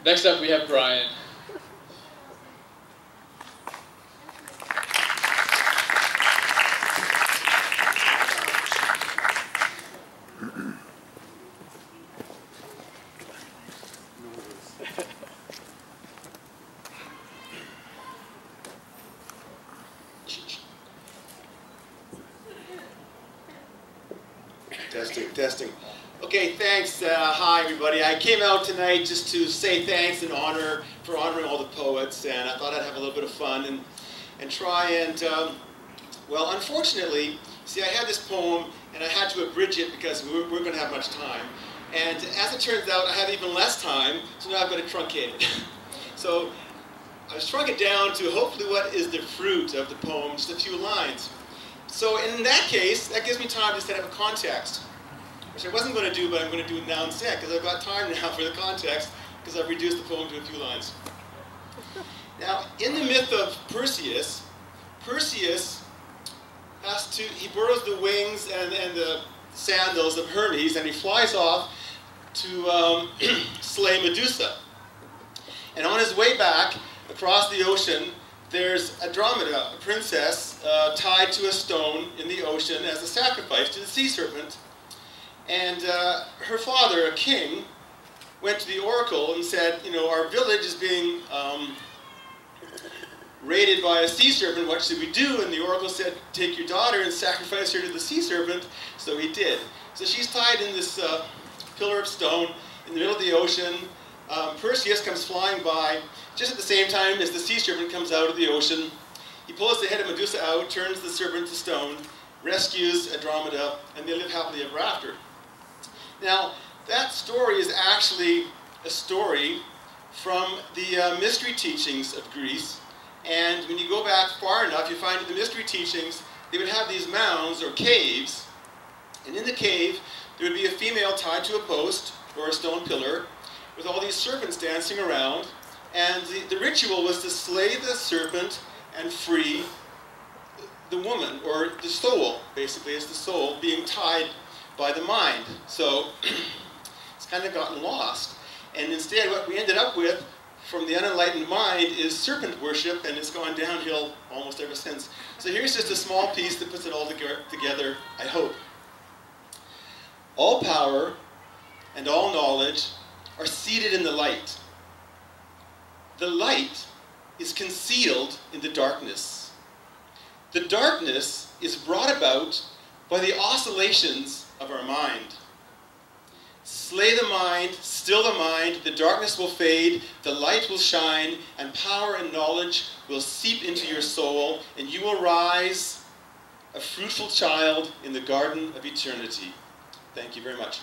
Next up we have Brian. Testing. Okay, thanks. Hi, everybody. I came out tonight just to say thanks and for honoring all the poets, and I thought I'd have a little bit of fun and try and, well, unfortunately, see, I had this poem, and I had to abridge it because we're going to have much time. And as it turns out, I have even less time, so now I've got to truncate it. So I've shrunk it down to hopefully what is the fruit of the poem, just a few lines. So in that case, that gives me time to set up a context, which I wasn't going to do, but I'm going to do it now instead, because I've got time now for the context, because I've reduced the poem to a few lines. Now, in the myth of Perseus he borrows the wings and the sandals of Hermes, and he flies off to slay Medusa. And on his way back, across the ocean, there's Andromeda, a princess, tied to a stone in the ocean as a sacrifice to the sea serpent. And her father, a king, went to the oracle and said, you know, our village is being raided by a sea serpent, what should we do? And the oracle said, take your daughter and sacrifice her to the sea serpent. So he did. So she's tied in this pillar of stone in the middle of the ocean. Perseus comes flying by just at the same time as the sea serpent comes out of the ocean. He pulls the head of Medusa out, turns the serpent to stone, rescues Andromeda, and they live happily ever after. Now, that story is actually a story from the mystery teachings of Greece. And when you go back far enough, you find in the mystery teachings, they would have these mounds or caves. And in the cave, there would be a female tied to a post or a stone pillar with all these serpents dancing around. And the ritual was to slay the serpent and free the woman, or the soul, basically, is the soul being tied by the mind. So it's kind of gotten lost. And instead, what we ended up with from the unenlightened mind is serpent worship, and it's gone downhill almost ever since. So here's just a small piece that puts it all together, I hope. All power and all knowledge are seated in the light. The light is concealed in the darkness. The darkness is brought about by the oscillations of our mind. Slay the mind, still the mind, the darkness will fade, the light will shine, and power and knowledge will seep into your soul, and you will rise a fruitful child in the garden of eternity. Thank you very much.